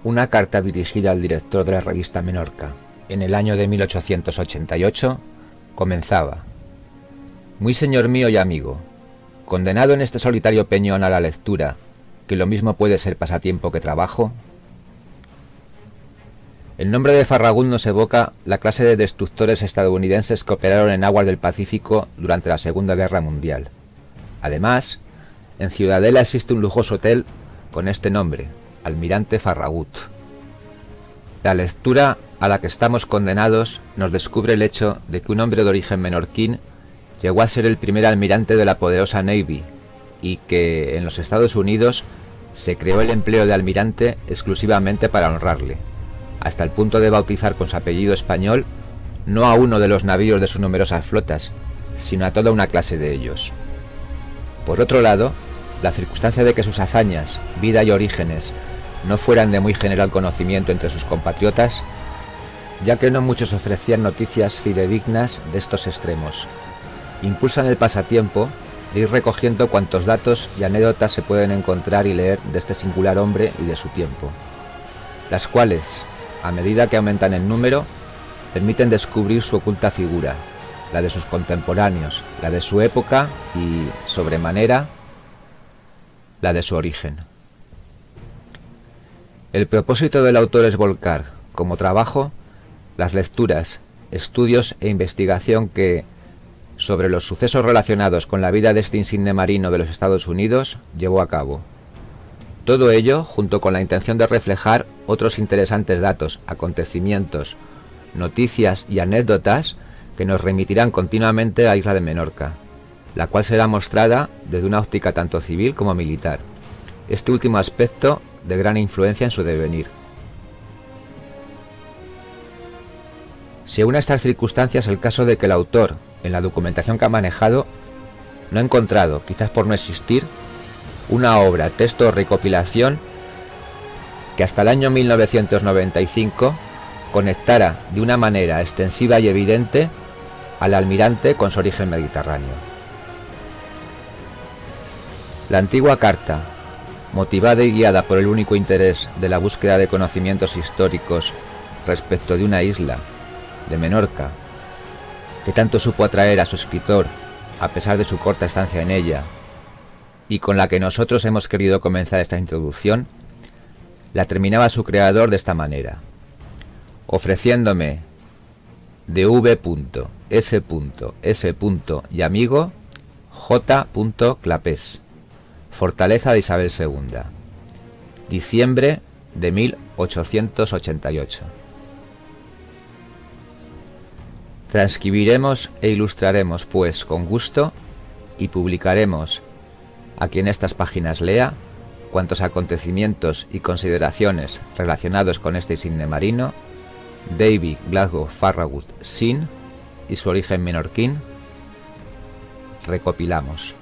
Una carta dirigida al director de la revista Menorca en el año de 1888 comenzaba: Muy señor mío y amigo, condenado en este solitario peñón a la lectura, que lo mismo puede ser pasatiempo que trabajo. El nombre de Farragut nos evoca la clase de destructores estadounidenses que operaron en aguas del Pacífico durante la Segunda Guerra Mundial. Además, en Ciudadela existe un lujoso hotel con este nombre, Almirante Farragut. La lectura a la que estamos condenados nos descubre el hecho de que un hombre de origen menorquín llegó a ser el primer almirante de la poderosa Navy y que en los Estados Unidos se creó el empleo de almirante exclusivamente para honrarle, hasta el punto de bautizar con su apellido español no a uno de los navíos de sus numerosas flotas, sino a toda una clase de ellos. Por otro lado, la circunstancia de que sus hazañas, vida y orígenes no fueran de muy general conocimiento entre sus compatriotas, ya que no muchos ofrecían noticias fidedignas de estos extremos, impulsan el pasatiempo de ir recogiendo cuantos datos y anécdotas se pueden encontrar y leer de este singular hombre y de su tiempo, las cuales, a medida que aumentan en número, permiten descubrir su oculta figura, la de sus contemporáneos, la de su época y, sobremanera, la de su origen. El propósito del autor es volcar, como trabajo, las lecturas, estudios e investigación que, sobre los sucesos relacionados con la vida de este insigne marino de los Estados Unidos, llevó a cabo. Todo ello junto con la intención de reflejar otros interesantes datos, acontecimientos, noticias y anécdotas que nos remitirán continuamente a Isla de Menorca, la cual será mostrada desde una óptica tanto civil como militar, este último aspecto de gran influencia en su devenir. Se une a estas circunstancias el caso de que el autor, en la documentación que ha manejado, no ha encontrado, quizás por no existir, una obra, texto o recopilación que hasta el año 1995 conectara de una manera extensiva y evidente al almirante con su origen mediterráneo. La antigua carta, motivada y guiada por el único interés de la búsqueda de conocimientos históricos respecto de una isla, de Menorca, que tanto supo atraer a su escritor a pesar de su corta estancia en ella, y con la que nosotros hemos querido comenzar esta introducción, la terminaba su creador de esta manera: ofreciéndome de V.S.S. y amigo J. Clapés, Fortaleza de Isabel II, diciembre de 1888. Transcribiremos e ilustraremos, pues, con gusto, y publicaremos a quien estas páginas lea cuantos acontecimientos y consideraciones relacionados con este insigne marino, David Glasgow Farragut Sin, y su origen menorquín, recopilamos.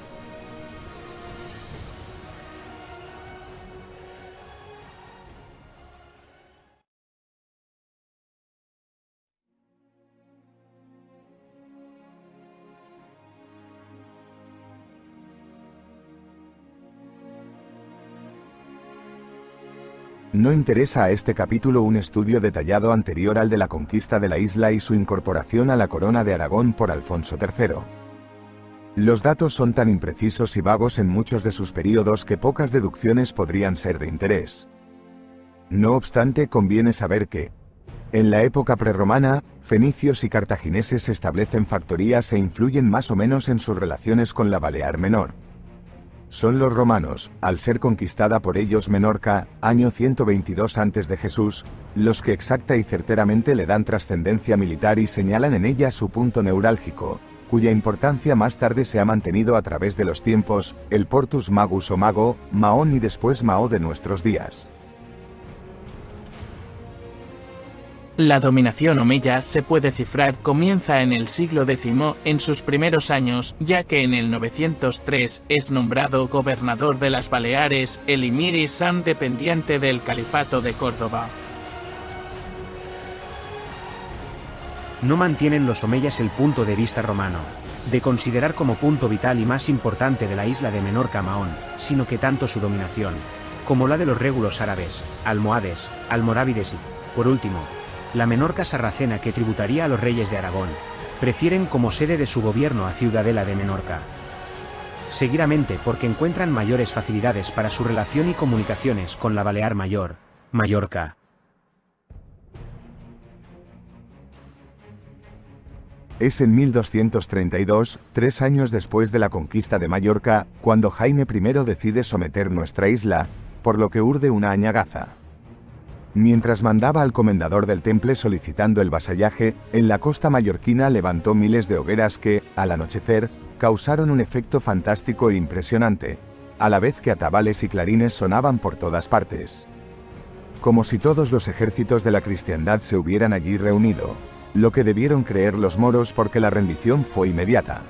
No interesa a este capítulo un estudio detallado anterior al de la conquista de la isla y su incorporación a la corona de Aragón por Alfonso III. Los datos son tan imprecisos y vagos en muchos de sus períodos que pocas deducciones podrían ser de interés. No obstante, conviene saber que, en la época prerromana, fenicios y cartagineses establecen factorías e influyen más o menos en sus relaciones con la Balear Menor. Son los romanos, al ser conquistada por ellos Menorca, año 122 a.C., los que exacta y certeramente le dan trascendencia militar y señalan en ella su punto neurálgico, cuya importancia más tarde se ha mantenido a través de los tiempos, el Portus Magus o Mago, Mahón y después Mao de nuestros días. La dominación omeya se puede cifrar comienza en el siglo X en sus primeros años, ya que en el 903 es nombrado gobernador de las Baleares el emir Isam dependiente del Califato de Córdoba. No mantienen los omeyas el punto de vista romano, de considerar como punto vital y más importante de la isla de Menorca Mahón, sino que tanto su dominación, como la de los régulos árabes, almohades, almorávides y, por último, la Menorca sarracena que tributaría a los reyes de Aragón, prefieren como sede de su gobierno a Ciudadela de Menorca. Seguidamente porque encuentran mayores facilidades para su relación y comunicaciones con la Balear Mayor, Mallorca. Es en 1232, 3 años después de la conquista de Mallorca, cuando Jaime I decide someter nuestra isla, por lo que urde una añagaza. Mientras mandaba al comendador del Temple solicitando el vasallaje, en la costa mallorquina levantó miles de hogueras que, al anochecer, causaron un efecto fantástico e impresionante, a la vez que atabales y clarines sonaban por todas partes. Como si todos los ejércitos de la cristiandad se hubieran allí reunido, lo que debieron creer los moros porque la rendición fue inmediata.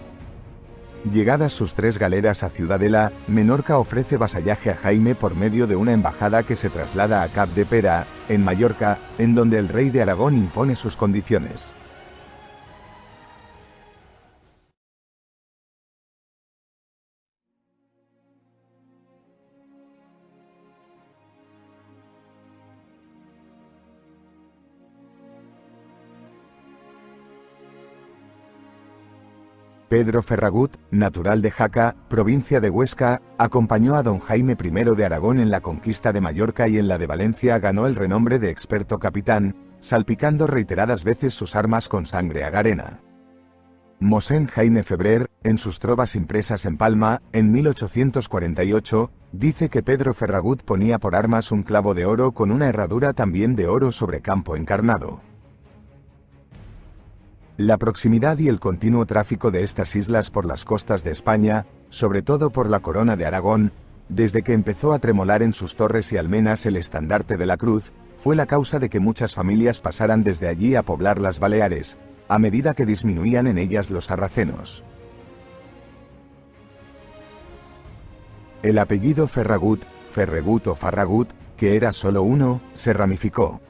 Llegadas sus 3 galeras a Ciudadela, Menorca ofrece vasallaje a Jaime por medio de una embajada que se traslada a Cap de Pera, en Mallorca, en donde el rey de Aragón impone sus condiciones. Pedro Ferragut, natural de Jaca, provincia de Huesca, acompañó a don Jaime I de Aragón en la conquista de Mallorca y en la de Valencia ganó el renombre de experto capitán, salpicando reiteradas veces sus armas con sangre agarena. Mosén Jaime Febrer, en sus trovas impresas en Palma, en 1848, dice que Pedro Ferragut ponía por armas un clavo de oro con una herradura también de oro sobre campo encarnado. La proximidad y el continuo tráfico de estas islas por las costas de España, sobre todo por la Corona de Aragón, desde que empezó a tremolar en sus torres y almenas el estandarte de la cruz, fue la causa de que muchas familias pasaran desde allí a poblar las Baleares, a medida que disminuían en ellas los sarracenos. El apellido Ferragut, Ferregut o Farragut, que era solo uno, se ramificó.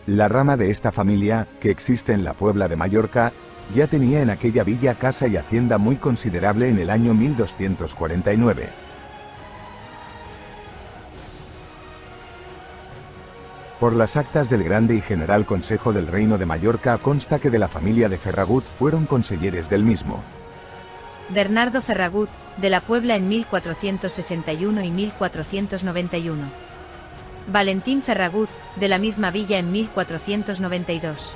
La rama de esta familia, que existe en la Puebla de Mallorca, ya tenía en aquella villa casa y hacienda muy considerable en el año 1249. Por las actas del Grande y General Consejo del Reino de Mallorca consta que de la familia de Ferragut fueron consejeres del mismo. Bernardo Ferragut, de la Puebla en 1461 y 1491. Valentín Ferragut, de la misma villa en 1492.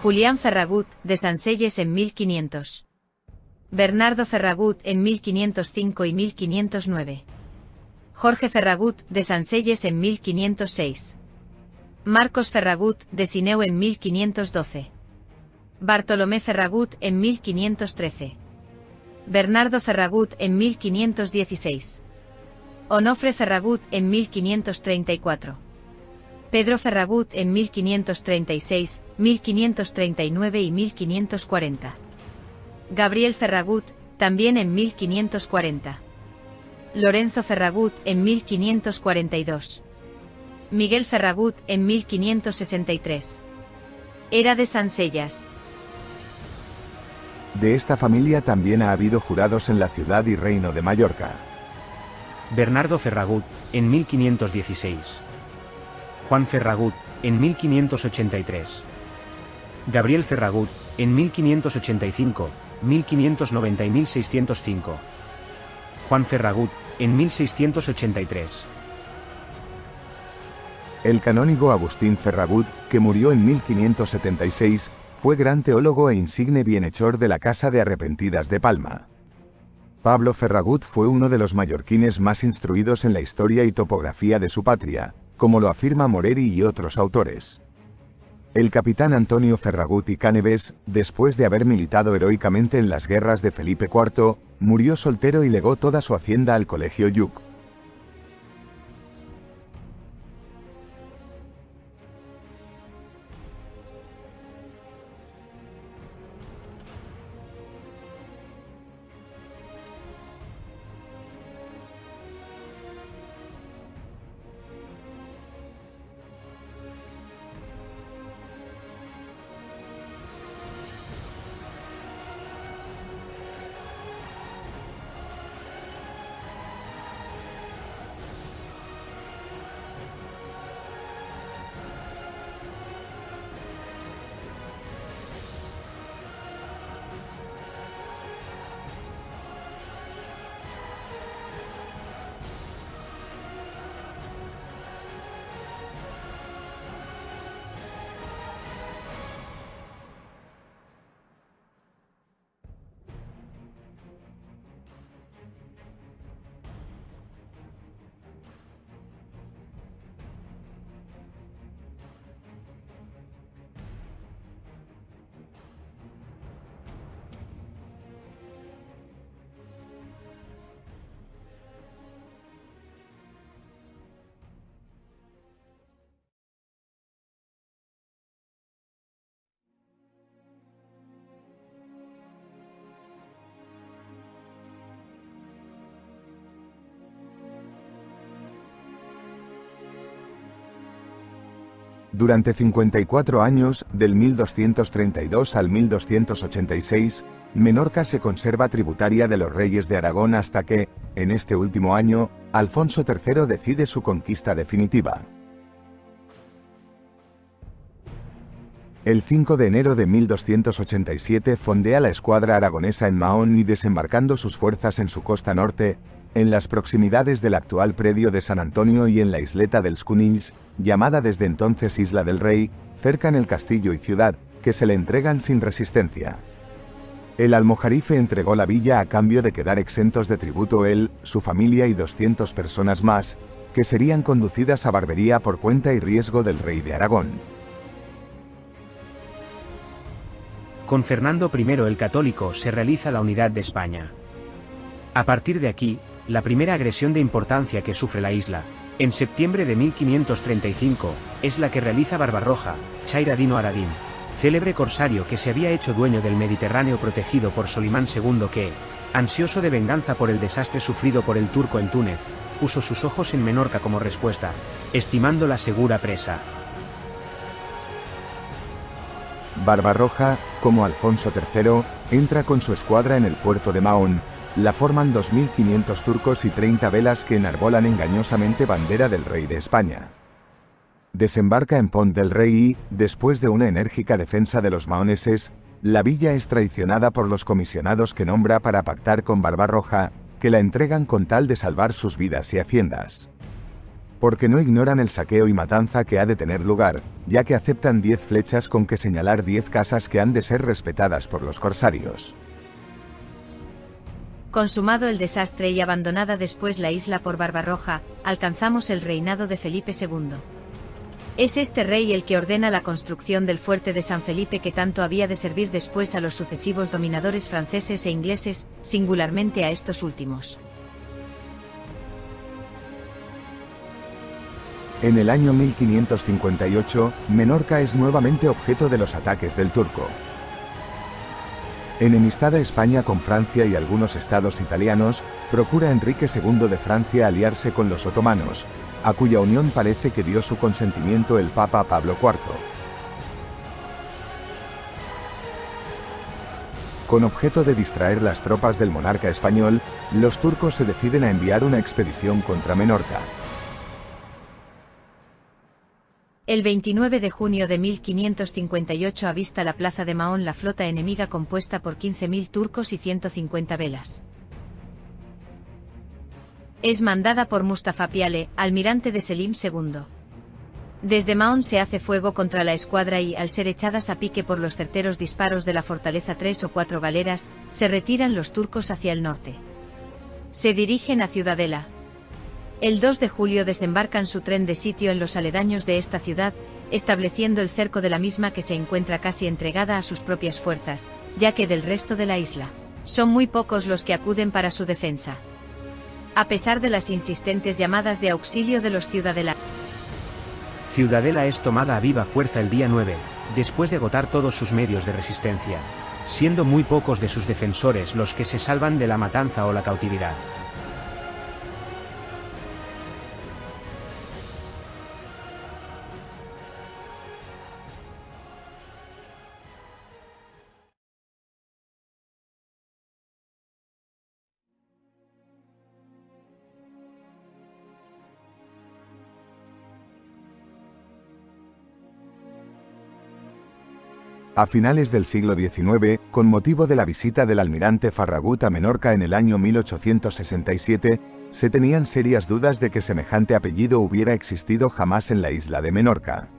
Julián Ferragut, de Sanselles en 1500. Bernardo Ferragut en 1505 y 1509. Jorge Ferragut, de Sanselles en 1506. Marcos Ferragut, de Sineu en 1512. Bartolomé Ferragut en 1513. Bernardo Ferragut en 1516. Onofre Ferragut en 1534. Pedro Ferragut en 1536, 1539 y 1540. Gabriel Ferragut, también en 1540. Lorenzo Ferragut en 1542. Miguel Ferragut en 1563. Era de Sansellas. De esta familia también ha habido jurados en la ciudad y reino de Mallorca. Bernardo Ferragut, en 1516. Juan Ferragut, en 1583. Gabriel Ferragut, en 1585, 1590 y 1605. Juan Ferragut, en 1683. El canónigo Agustín Ferragut, que murió en 1576, fue gran teólogo e insigne bienhechor de la Casa de Arrepentidas de Palma. Pablo Ferragut fue uno de los mallorquines más instruidos en la historia y topografía de su patria, como lo afirma Moreri y otros autores. El capitán Antonio Ferragut y Cáneves, después de haber militado heroicamente en las guerras de Felipe IV, murió soltero y legó toda su hacienda al Colegio Lluc. Durante 54 años, del 1232 al 1286, Menorca se conserva tributaria de los reyes de Aragón hasta que, en este último año, Alfonso III decide su conquista definitiva. El 5 de enero de 1287 fondea la escuadra aragonesa en Mahón y desembarcando sus fuerzas en su costa norte, en las proximidades del actual predio de San Antonio y en la isleta dels Conills, llamada desde entonces Isla del Rey, cercan el castillo y ciudad, que se le entregan sin resistencia. El almojarife entregó la villa a cambio de quedar exentos de tributo él, su familia y 200 personas más, que serían conducidas a Barbería por cuenta y riesgo del rey de Aragón. Con Fernando I el Católico se realiza la unidad de España. A partir de aquí, la primera agresión de importancia que sufre la isla, en septiembre de 1535, es la que realiza Barbarroja, Chairadino Aradín, célebre corsario que se había hecho dueño del Mediterráneo protegido por Solimán II que, ansioso de venganza por el desastre sufrido por el turco en Túnez, puso sus ojos en Menorca como respuesta, estimándola segura presa. Barbarroja, como Alfonso III, entra con su escuadra en el puerto de Mahón. La forman 2.500 turcos y 30 velas que enarbolan engañosamente bandera del rey de España. Desembarca en Pont del Rey y, después de una enérgica defensa de los mahoneses, la villa es traicionada por los comisionados que nombra para pactar con Barbarroja, que la entregan con tal de salvar sus vidas y haciendas. Porque no ignoran el saqueo y matanza que ha de tener lugar, ya que aceptan 10 flechas con que señalar 10 casas que han de ser respetadas por los corsarios. Consumado el desastre y abandonada después la isla por Barbarroja, alcanzamos el reinado de Felipe II. Es este rey el que ordena la construcción del fuerte de San Felipe que tanto había de servir después a los sucesivos dominadores franceses e ingleses, singularmente a estos últimos. En el año 1558, Menorca es nuevamente objeto de los ataques del turco. Enemistada España con Francia y algunos estados italianos, procura Enrique II de Francia aliarse con los otomanos, a cuya unión parece que dio su consentimiento el Papa Pablo IV. Con objeto de distraer las tropas del monarca español, los turcos se deciden a enviar una expedición contra Menorca. El 29 de junio de 1558 avista la plaza de Mahón la flota enemiga compuesta por 15.000 turcos y 150 velas. Es mandada por Mustafa Piale, almirante de Selim II. Desde Mahón se hace fuego contra la escuadra y, al ser echadas a pique por los certeros disparos de la fortaleza 3 o 4 galeras, se retiran los turcos hacia el norte. Se dirigen a Ciudadela. El 2 de julio desembarcan su tren de sitio en los aledaños de esta ciudad, estableciendo el cerco de la misma que se encuentra casi entregada a sus propias fuerzas, ya que del resto de la isla, son muy pocos los que acuden para su defensa. A pesar de las insistentes llamadas de auxilio de los ciudadelanos. Ciudadela es tomada a viva fuerza el día 9, después de agotar todos sus medios de resistencia, siendo muy pocos de sus defensores los que se salvan de la matanza o la cautividad. A finales del siglo XIX, con motivo de la visita del almirante Farragut a Menorca en el año 1867, se tenían serias dudas de que semejante apellido hubiera existido jamás en la isla de Menorca.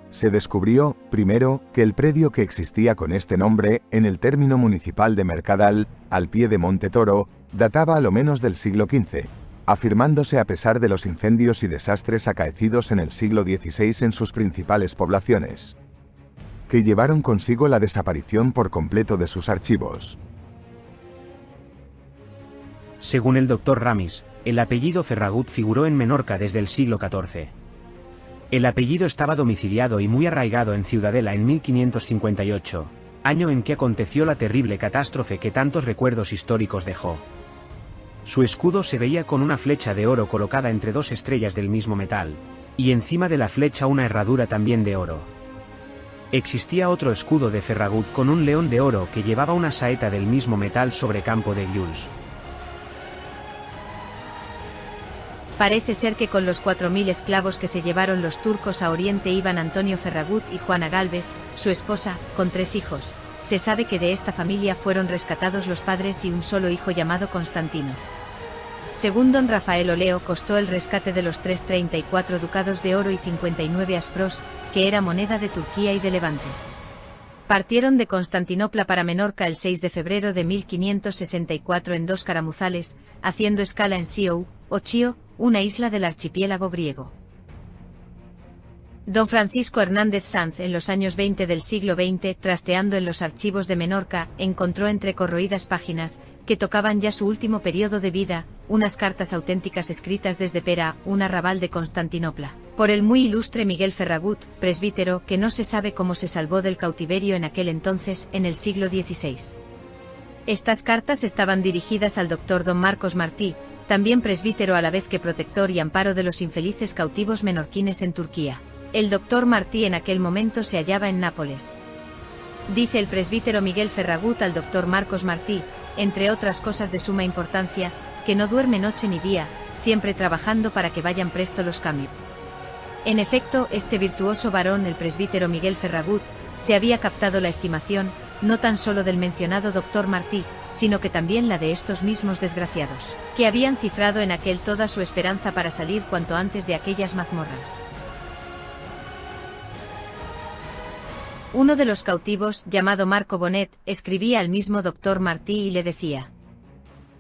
Se descubrió, primero, que el predio que existía con este nombre, en el término municipal de Mercadal, al pie de Monte Toro, databa a lo menos del siglo XV, afirmándose a pesar de los incendios y desastres acaecidos en el siglo XVI en sus principales poblaciones, que llevaron consigo la desaparición por completo de sus archivos. Según el Dr. Ramis, el apellido Ferragut figuró en Menorca desde el siglo XIV. El apellido estaba domiciliado y muy arraigado en Ciudadela en 1558, año en que aconteció la terrible catástrofe que tantos recuerdos históricos dejó. Su escudo se veía con una flecha de oro colocada entre dos estrellas del mismo metal, y encima de la flecha una herradura también de oro. Existía otro escudo de Ferragut con un león de oro que llevaba una saeta del mismo metal sobre campo de gules. Parece ser que con los 4.000 esclavos que se llevaron los turcos a Oriente iban Antonio Ferragut y Juana Galvez, su esposa, con 3 hijos. Se sabe que de esta familia fueron rescatados los padres y un solo hijo llamado Constantino. Según don Rafael Oleo, costó el rescate de los 34 ducados de oro y 59 aspros, que era moneda de Turquía y de Levante. Partieron de Constantinopla para Menorca el 6 de febrero de 1564 en 2 caramuzales, haciendo escala en Siou, o Chio, una isla del archipiélago griego. Don Francisco Hernández Sanz, en los años 20 del siglo XX, trasteando en los archivos de Menorca, encontró entre corroídas páginas, que tocaban ya su último periodo de vida, unas cartas auténticas escritas desde Pera, un arrabal de Constantinopla, por el muy ilustre Miguel Ferragut, presbítero, que no se sabe cómo se salvó del cautiverio en aquel entonces, en el siglo XVI. Estas cartas estaban dirigidas al doctor don Marcos Martí, también presbítero a la vez que protector y amparo de los infelices cautivos menorquines en Turquía. El doctor Martí en aquel momento se hallaba en Nápoles. Dice el presbítero Miguel Ferragut al doctor Marcos Martí, entre otras cosas de suma importancia, que no duerme noche ni día, siempre trabajando para que vayan presto los cambios. En efecto, este virtuoso varón, el presbítero Miguel Ferragut, se había captado la estimación, no tan solo del mencionado doctor Martí, sino que también la de estos mismos desgraciados, que habían cifrado en aquel toda su esperanza para salir cuanto antes de aquellas mazmorras. Uno de los cautivos, llamado Marco Bonet, escribía al mismo doctor Martí y le decía: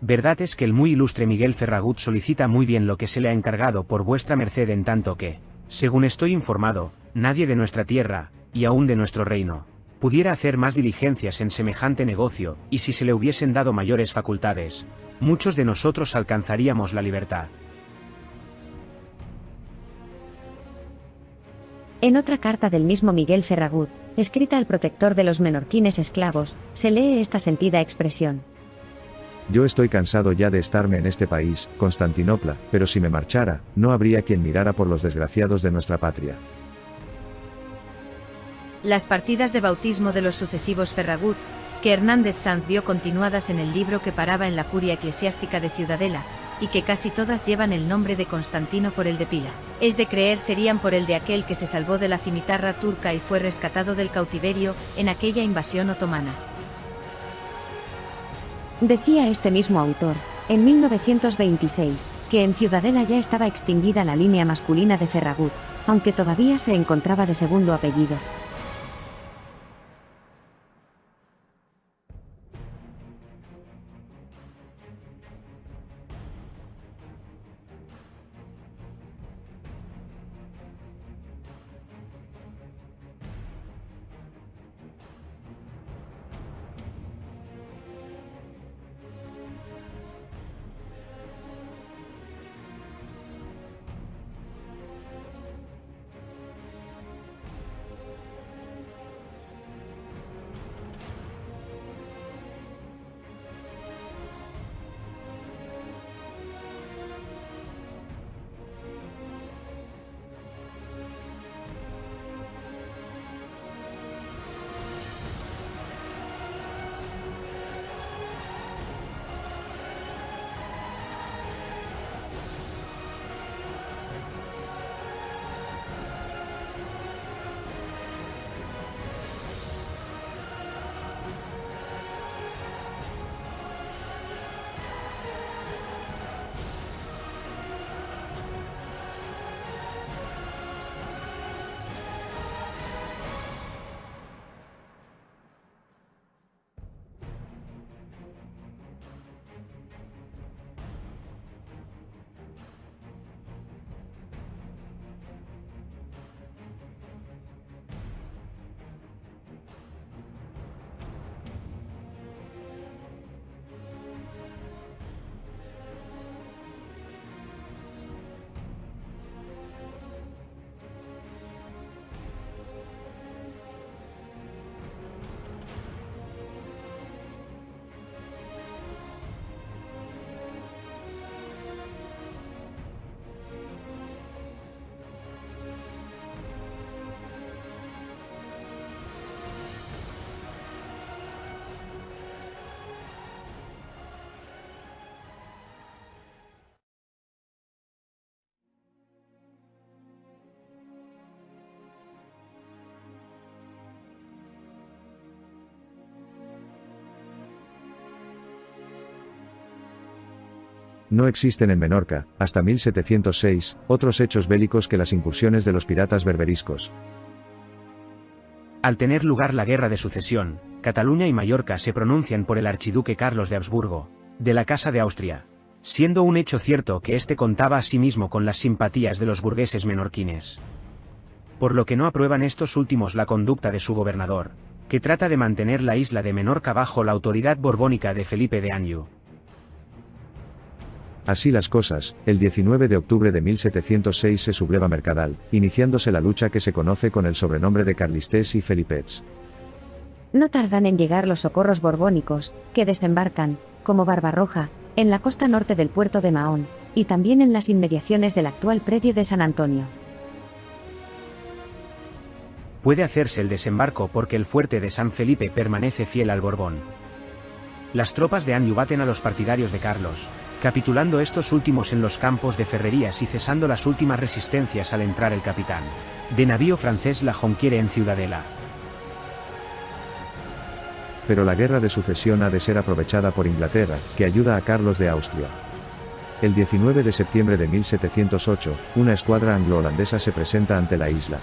verdad es que el muy ilustre Miguel Ferragut solicita muy bien lo que se le ha encargado por vuestra merced, en tanto que, según estoy informado, nadie de nuestra tierra, y aún de nuestro reino, pudiera hacer más diligencias en semejante negocio, y si se le hubiesen dado mayores facultades, muchos de nosotros alcanzaríamos la libertad. En otra carta del mismo Miguel Ferragut, escrita al protector de los menorquines esclavos, se lee esta sentida expresión: yo estoy cansado ya de estarme en este país, Constantinopla, pero si me marchara, no habría quien mirara por los desgraciados de nuestra patria. Las partidas de bautismo de los sucesivos Ferragut, que Hernández Sanz vio continuadas en el libro que paraba en la curia eclesiástica de Ciudadela, y que casi todas llevan el nombre de Constantino por el de pila, es de creer serían por el de aquel que se salvó de la cimitarra turca y fue rescatado del cautiverio, en aquella invasión otomana. Decía este mismo autor, en 1926, que en Ciudadela ya estaba extinguida la línea masculina de Ferragut, aunque todavía se encontraba de segundo apellido. No existen en Menorca, hasta 1706, otros hechos bélicos que las incursiones de los piratas berberiscos. Al tener lugar la Guerra de Sucesión, Cataluña y Mallorca se pronuncian por el archiduque Carlos de Habsburgo, de la Casa de Austria, siendo un hecho cierto que éste contaba asimismo con las simpatías de los burgueses menorquines. Por lo que no aprueban estos últimos la conducta de su gobernador, que trata de mantener la isla de Menorca bajo la autoridad borbónica de Felipe de Anjou. Así las cosas, el 19 de octubre de 1706 se subleva Mercadal, iniciándose la lucha que se conoce con el sobrenombre de Carlistes y Felipets. No tardan en llegar los socorros borbónicos, que desembarcan, como Barbarroja, en la costa norte del puerto de Mahón, y también en las inmediaciones del actual predio de San Antonio. Puede hacerse el desembarco porque el fuerte de San Felipe permanece fiel al Borbón. Las tropas de Anjou baten a los partidarios de Carlos, capitulando estos últimos en los campos de Ferrerías y cesando las últimas resistencias al entrar el capitán de navío francés La Jonquiere en Ciudadela. Pero la guerra de sucesión ha de ser aprovechada por Inglaterra, que ayuda a Carlos de Austria. El 19 de septiembre de 1708, una escuadra anglo-holandesa se presenta ante la isla.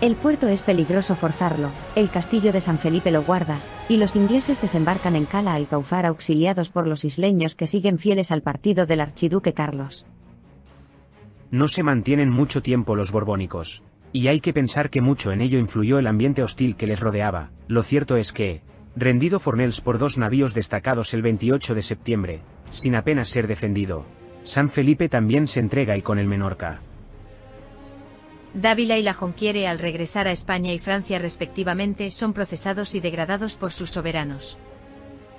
El puerto es peligroso forzarlo, el castillo de San Felipe lo guarda, y los ingleses desembarcan en Cala Alcaufar auxiliados por los isleños que siguen fieles al partido del archiduque Carlos. No se mantienen mucho tiempo los borbónicos, y hay que pensar que mucho en ello influyó el ambiente hostil que les rodeaba. Lo cierto es que, rendido Fornells por dos navíos destacados el 28 de septiembre, sin apenas ser defendido, San Felipe también se entrega y con el Menorca. Dávila y La Jonquiere, al regresar a España y Francia respectivamente, son procesados y degradados por sus soberanos.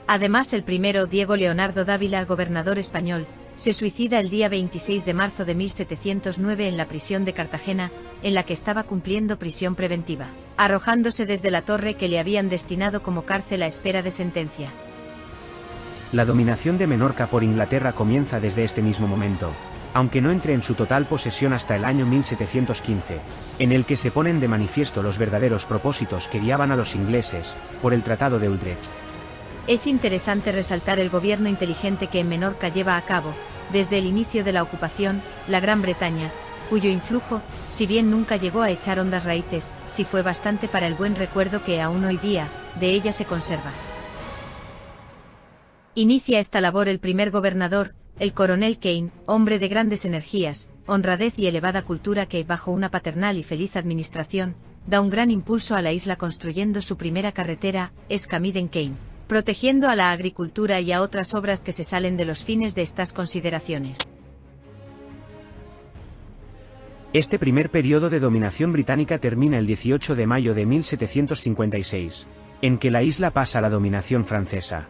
Además, el primero, Diego Leonardo Dávila, gobernador español, se suicida el día 26 de marzo de 1709 en la prisión de Cartagena, en la que estaba cumpliendo prisión preventiva, arrojándose desde la torre que le habían destinado como cárcel a espera de sentencia. La dominación de Menorca por Inglaterra comienza desde este mismo momento, aunque no entre en su total posesión hasta el año 1715, en el que se ponen de manifiesto los verdaderos propósitos que guiaban a los ingleses, por el Tratado de Utrecht. Es interesante resaltar el gobierno inteligente que en Menorca lleva a cabo, desde el inicio de la ocupación, la Gran Bretaña, cuyo influjo, si bien nunca llegó a echar hondas raíces, sí fue bastante para el buen recuerdo que aún hoy día, de ella se conserva. Inicia esta labor el primer gobernador, el coronel Kane, hombre de grandes energías, honradez y elevada cultura que, bajo una paternal y feliz administración, da un gran impulso a la isla construyendo su primera carretera, Escamiden-Kane, protegiendo a la agricultura y a otras obras que se salen de los fines de estas consideraciones. Este primer periodo de dominación británica termina el 18 de mayo de 1756, en que la isla pasa a la dominación francesa.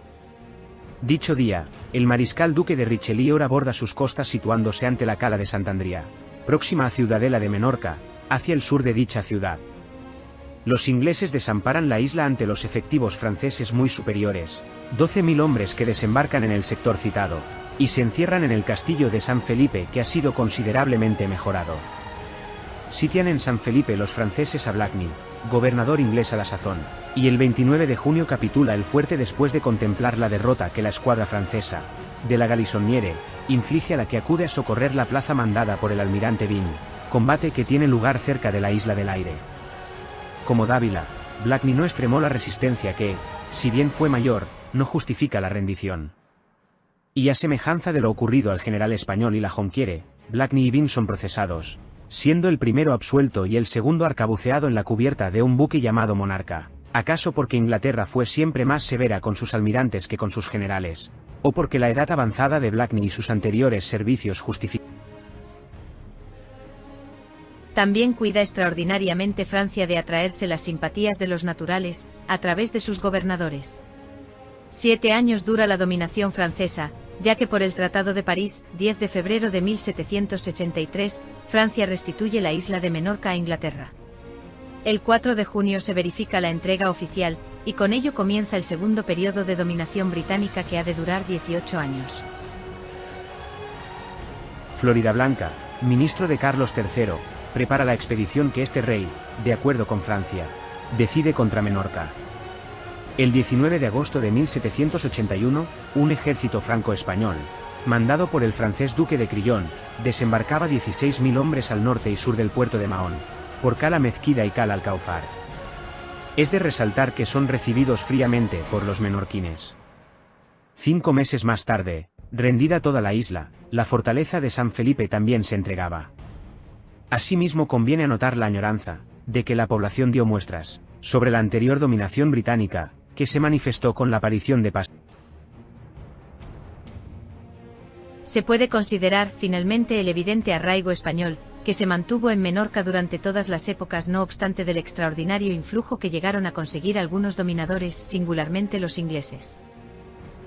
Dicho día, el mariscal duque de Richelieu aborda sus costas situándose ante la cala de Santandría, próxima a Ciudadela de Menorca, hacia el sur de dicha ciudad. Los ingleses desamparan la isla ante los efectivos franceses muy superiores, 12.000 hombres que desembarcan en el sector citado, y se encierran en el castillo de San Felipe, que ha sido considerablemente mejorado. Sitian en San Felipe los franceses a Blakeney, gobernador inglés a la sazón, y el 29 de junio capitula el fuerte después de contemplar la derrota que la escuadra francesa, de la Galissoniere, inflige a la que acude a socorrer la plaza mandada por el almirante Byng, combate que tiene lugar cerca de la Isla del Aire. Como Dávila, Blakeney no extremó la resistencia que, si bien fue mayor, no justifica la rendición. Y a semejanza de lo ocurrido al general español y La Jonquiere, Blakeney y Byng son procesados, siendo el primero absuelto y el segundo arcabuceado en la cubierta de un buque llamado Monarca, acaso porque Inglaterra fue siempre más severa con sus almirantes que con sus generales, o porque la edad avanzada de Blakeney y sus anteriores servicios justifican. También cuida extraordinariamente Francia de atraerse las simpatías de los naturales, a través de sus gobernadores. 7 años dura la dominación francesa, ya que por el Tratado de París, 10 de febrero de 1763, Francia restituye la isla de Menorca a Inglaterra. El 4 de junio se verifica la entrega oficial, y con ello comienza el segundo periodo de dominación británica que ha de durar 18 años. Floridablanca, ministro de Carlos III, prepara la expedición que este rey, de acuerdo con Francia, decide contra Menorca. El 19 de agosto de 1781, un ejército franco-español, mandado por el francés duque de Crillon, desembarcaba 16.000 hombres al norte y sur del puerto de Mahón, por Cala Mezquida y Cala Alcaufar. Es de resaltar que son recibidos fríamente por los menorquines. 5 meses más tarde, rendida toda la isla, la fortaleza de San Felipe también se entregaba. Asimismo conviene anotar la añoranza, de que la población dio muestras, sobre la anterior dominación británica, que se manifestó con la aparición de paz. Se puede considerar, finalmente, el evidente arraigo español, que se mantuvo en Menorca durante todas las épocas no obstante del extraordinario influjo que llegaron a conseguir algunos dominadores, singularmente los ingleses.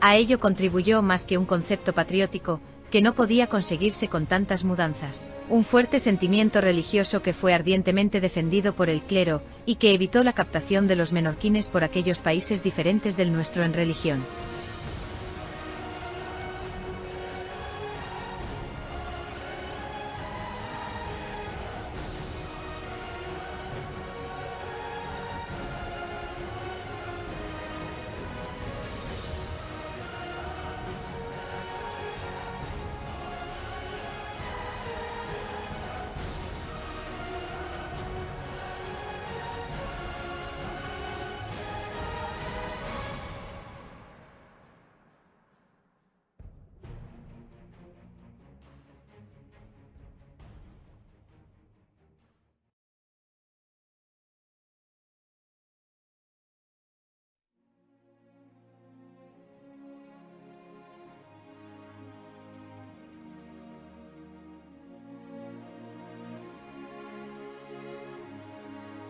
A ello contribuyó más que un concepto patriótico, que no podía conseguirse con tantas mudanzas, un fuerte sentimiento religioso que fue ardientemente defendido por el clero, y que evitó la captación de los menorquines por aquellos países diferentes del nuestro en religión.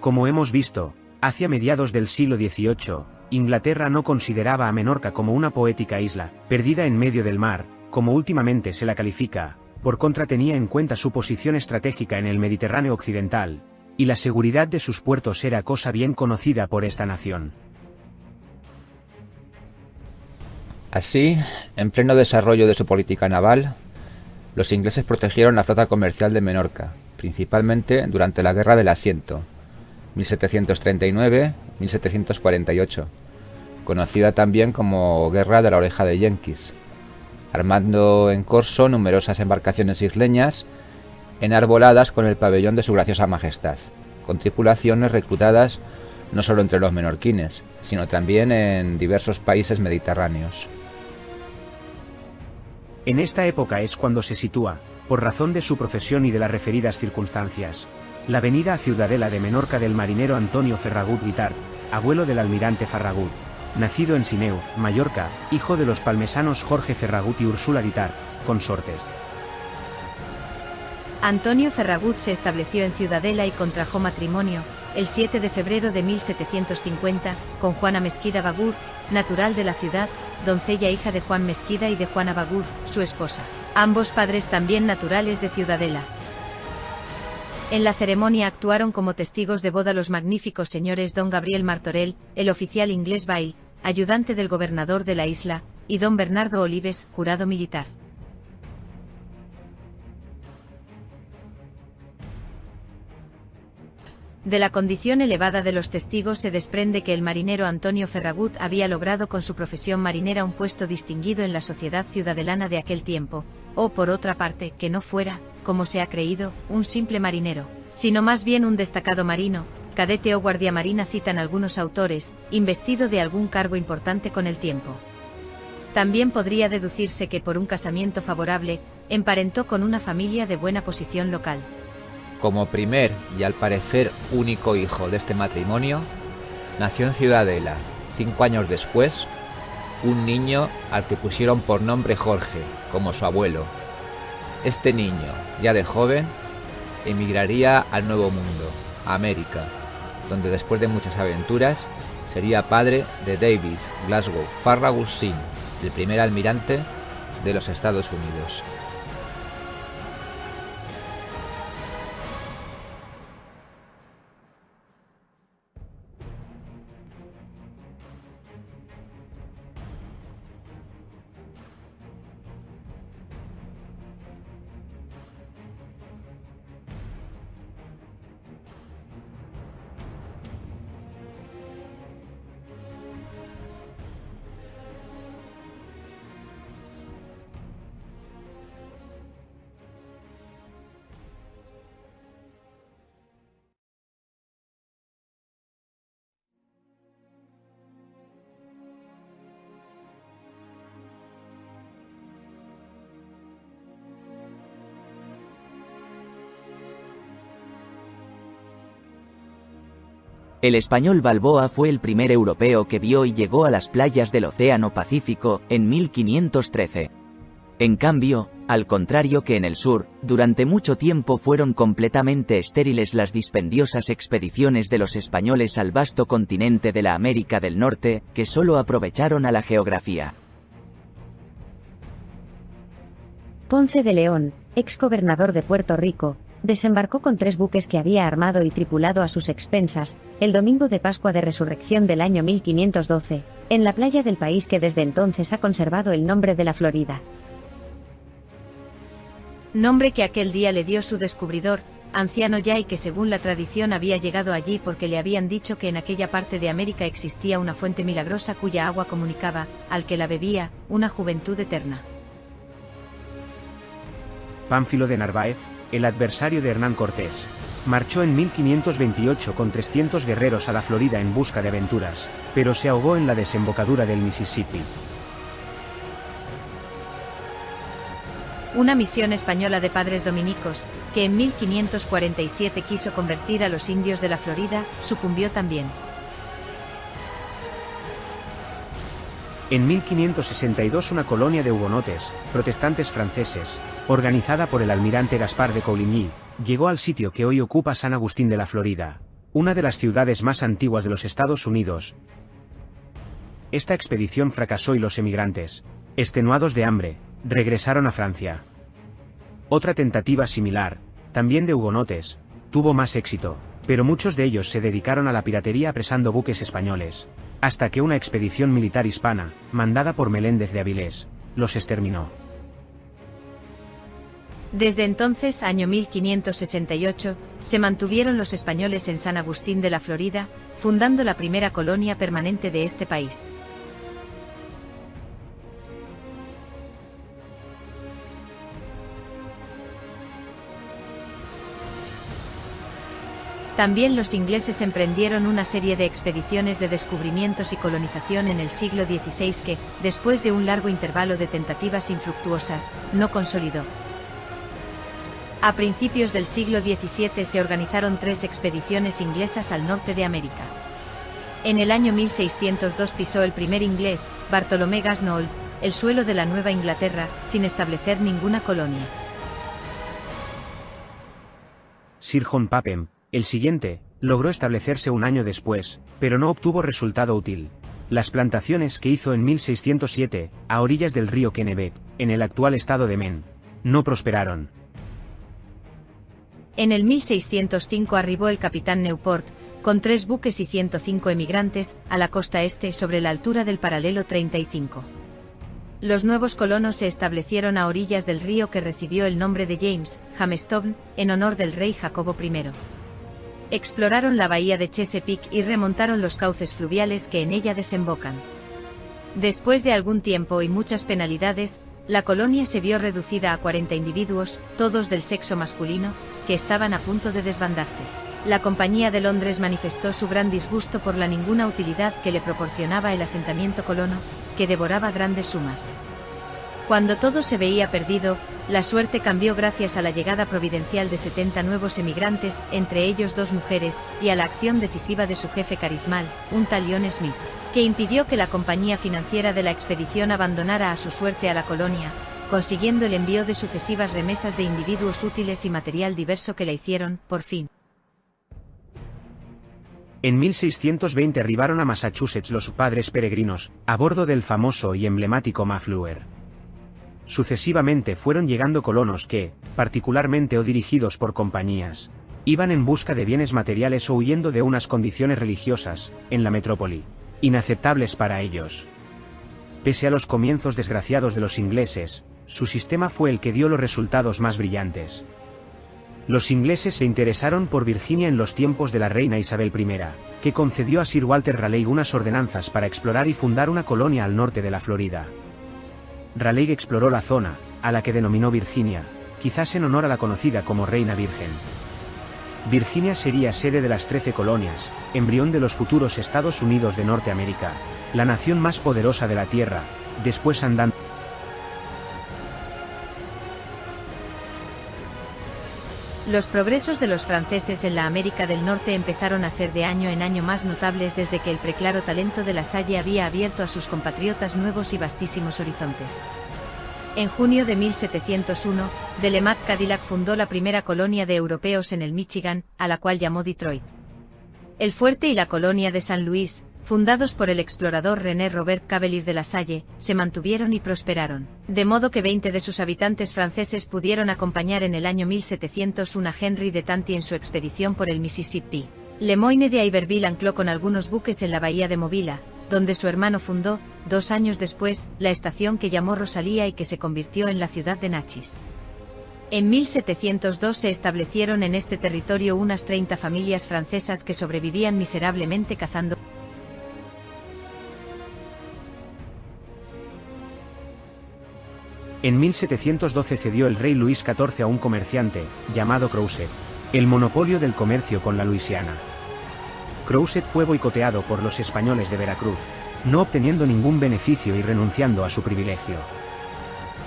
Como hemos visto, hacia mediados del siglo XVIII, Inglaterra no consideraba a Menorca como una poética isla, perdida en medio del mar, como últimamente se la califica, por contra tenía en cuenta su posición estratégica en el Mediterráneo occidental, y la seguridad de sus puertos era cosa bien conocida por esta nación. Así, en pleno desarrollo de su política naval, los ingleses protegieron la flota comercial de Menorca, principalmente durante la Guerra del Asiento, 1739-1748, conocida también como Guerra de la Oreja de Yankees, armando en corso numerosas embarcaciones isleñas enarboladas con el pabellón de su graciosa majestad, con tripulaciones reclutadas no solo entre los menorquines, sino también en diversos países mediterráneos. En esta época es cuando se sitúa, por razón de su profesión y de las referidas circunstancias, la venida a Ciudadela de Menorca del marinero Antonio Ferragut Guitart, abuelo del almirante Ferragut, nacido en Sineu, Mallorca, hijo de los palmesanos Jorge Ferragut y Úrsula Guitart, consortes. Antonio Ferragut se estableció en Ciudadela y contrajo matrimonio, el 7 de febrero de 1750, con Juana Mesquida Bagur, natural de la ciudad, doncella hija de Juan Mesquida y de Juana Bagur, su esposa, ambos padres también naturales de Ciudadela. En la ceremonia actuaron como testigos de boda los magníficos señores don Gabriel Martorell, el oficial inglés Bail, ayudante del gobernador de la isla, y don Bernardo Olives, jurado militar. De la condición elevada de los testigos se desprende que el marinero Antonio Ferragut había logrado con su profesión marinera un puesto distinguido en la sociedad ciudadelana de aquel tiempo, o por otra parte, que no fuera, como se ha creído, un simple marinero, sino más bien un destacado marino, cadete o guardia marina citan algunos autores, investido de algún cargo importante con el tiempo. También podría deducirse que por un casamiento favorable, emparentó con una familia de buena posición local. Como primer y al parecer único hijo de este matrimonio, nació en Ciudadela, 5 años después, un niño al que pusieron por nombre Jorge, como su abuelo. Este niño, ya de joven, emigraría al Nuevo Mundo, a América, donde después de muchas aventuras, sería padre de David Glasgow Farragut Singh, el primer almirante de los Estados Unidos. El español Balboa fue el primer europeo que vio y llegó a las playas del Océano Pacífico, en 1513. En cambio, al contrario que en el sur, durante mucho tiempo fueron completamente estériles las dispendiosas expediciones de los españoles al vasto continente de la América del Norte, que solo aprovecharon a la geografía. Ponce de León, ex gobernador de Puerto Rico, desembarcó con 3 buques que había armado y tripulado a sus expensas, el domingo de Pascua de Resurrección del año 1512, en la playa del país que desde entonces ha conservado el nombre de la Florida. Nombre que aquel día le dio su descubridor, anciano ya y que según la tradición había llegado allí porque le habían dicho que en aquella parte de América existía una fuente milagrosa cuya agua comunicaba, al que la bebía, una juventud eterna. Pánfilo de Narváez, el adversario de Hernán Cortés, marchó en 1528 con 300 guerreros a la Florida en busca de aventuras, pero se ahogó en la desembocadura del Mississippi. Una misión española de padres dominicos, que en 1547 quiso convertir a los indios de la Florida, sucumbió también. En 1562 una colonia de hugonotes, protestantes franceses, organizada por el almirante Gaspar de Coligny, llegó al sitio que hoy ocupa San Agustín de la Florida, una de las ciudades más antiguas de los Estados Unidos. Esta expedición fracasó y los emigrantes, extenuados de hambre, regresaron a Francia. Otra tentativa similar, también de hugonotes, tuvo más éxito, pero muchos de ellos se dedicaron a la piratería apresando buques españoles, hasta que una expedición militar hispana, mandada por Meléndez de Avilés, los exterminó. Desde entonces, año 1568, se mantuvieron los españoles en San Agustín de la Florida, fundando la primera colonia permanente de este país. También los ingleses emprendieron una serie de expediciones de descubrimientos y colonización en el siglo XVI que, después de un largo intervalo de tentativas infructuosas, no consolidó. A principios del siglo XVII se organizaron 3 expediciones inglesas al norte de América. En el año 1602 pisó el primer inglés, Bartolomé Gasnold, el suelo de la Nueva Inglaterra, sin establecer ninguna colonia. Sir John Papen, el siguiente, logró establecerse un año después, pero no obtuvo resultado útil. Las plantaciones que hizo en 1607, a orillas del río Kennebec, en el actual estado de Maine, no prosperaron. En el 1605 arribó el capitán Newport, con 3 buques y 105 emigrantes, a la costa este sobre la altura del paralelo 35. Los nuevos colonos se establecieron a orillas del río que recibió el nombre de James, Jamestown, en honor del rey Jacobo I. Exploraron la bahía de Chesapeake y remontaron los cauces fluviales que en ella desembocan. Después de algún tiempo y muchas penalidades, la colonia se vio reducida a 40 individuos, todos del sexo masculino, que estaban a punto de desbandarse. La Compañía de Londres manifestó su gran disgusto por la ninguna utilidad que le proporcionaba el asentamiento colono, que devoraba grandes sumas. Cuando todo se veía perdido, la suerte cambió gracias a la llegada providencial de 70 nuevos emigrantes, entre ellos 2 mujeres, y a la acción decisiva de su jefe carismal, un tal John Smith, que impidió que la compañía financiera de la expedición abandonara a su suerte a la colonia, consiguiendo el envío de sucesivas remesas de individuos útiles y material diverso que la hicieron, por fin. En 1620 arribaron a Massachusetts los padres peregrinos, a bordo del famoso y emblemático Mayflower. Sucesivamente fueron llegando colonos que, particularmente o dirigidos por compañías, iban en busca de bienes materiales o huyendo de unas condiciones religiosas, en la metrópoli, inaceptables para ellos. Pese a los comienzos desgraciados de los ingleses, su sistema fue el que dio los resultados más brillantes. Los ingleses se interesaron por Virginia en los tiempos de la reina Isabel I, que concedió a Sir Walter Raleigh unas ordenanzas para explorar y fundar una colonia al norte de la Florida. Raleigh exploró la zona, a la que denominó Virginia, quizás en honor a la conocida como Reina Virgen. Virginia sería sede de las 13 colonias, embrión de los futuros Estados Unidos de Norteamérica, la nación más poderosa de la Tierra, después andando. Los progresos de los franceses en la América del Norte empezaron a ser de año en año más notables desde que el preclaro talento de La Salle había abierto a sus compatriotas nuevos y vastísimos horizontes. En junio de 1701, Delemat Cadillac fundó la primera colonia de europeos en el Michigan, a la cual llamó Detroit. El fuerte y la colonia de San Luis, fundados por el explorador René Robert Cavelier de La Salle, se mantuvieron y prosperaron, de modo que 20 de sus habitantes franceses pudieron acompañar en el año 1701 a Henry de Tonty en su expedición por el Mississippi. Le Moyne de Iberville ancló con algunos buques en la bahía de Mobila, donde su hermano fundó, 2 años después, la estación que llamó Rosalía y que se convirtió en la ciudad de Natchez. En 1702 se establecieron en este territorio unas 30 familias francesas que sobrevivían miserablemente cazando. En 1712 cedió el rey Luis XIV a un comerciante, llamado Creuset, el monopolio del comercio con la Luisiana. Creuset fue boicoteado por los españoles de Veracruz, no obteniendo ningún beneficio y renunciando a su privilegio.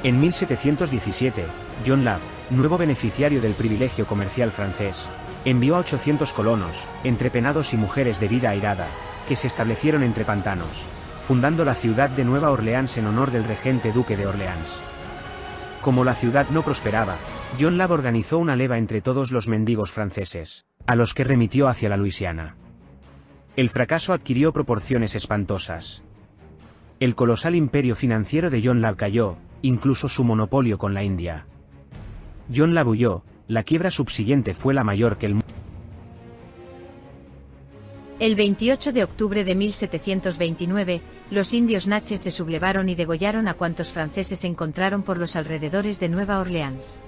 En 1717, John Law, nuevo beneficiario del privilegio comercial francés, envió a 800 colonos, entre penados y mujeres de vida airada, que se establecieron entre pantanos, fundando la ciudad de Nueva Orleans en honor del regente duque de Orleans. Como la ciudad no prosperaba, John Law organizó una leva entre todos los mendigos franceses, a los que remitió hacia la Luisiana. El fracaso adquirió proporciones espantosas. El colosal imperio financiero de John Law cayó, incluso su monopolio con la India. John Law huyó, la quiebra subsiguiente fue la mayor que El 28 de octubre de 1729, los indios Natchez se sublevaron y degollaron a cuantos franceses encontraron por los alrededores de Nueva Orleans.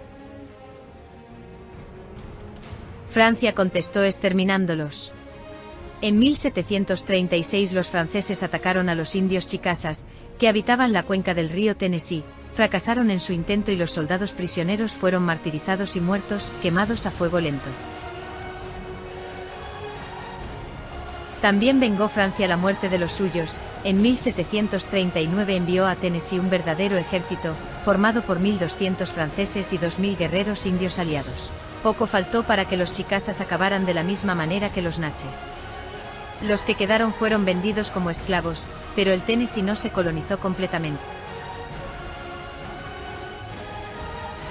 Francia contestó exterminándolos. En 1736 los franceses atacaron a los indios chicasas, que habitaban la cuenca del río Tennessee, fracasaron en su intento y los soldados prisioneros fueron martirizados y muertos, quemados a fuego lento. También vengó Francia la muerte de los suyos. En 1739 envió a Tennessee un verdadero ejército, formado por 1.200 franceses y 2.000 guerreros indios aliados. Poco faltó para que los chicasas acabaran de la misma manera que los Natchez. Los que quedaron fueron vendidos como esclavos, pero el Tennessee no se colonizó completamente.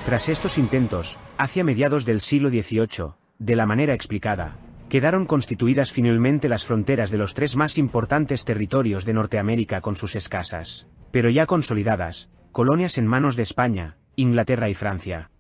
Tras estos intentos, hacia mediados del siglo XVIII, de la manera explicada, quedaron constituidas finalmente las fronteras de los 3 más importantes territorios de Norteamérica con sus escasas, pero ya consolidadas, colonias en manos de España, Inglaterra y Francia.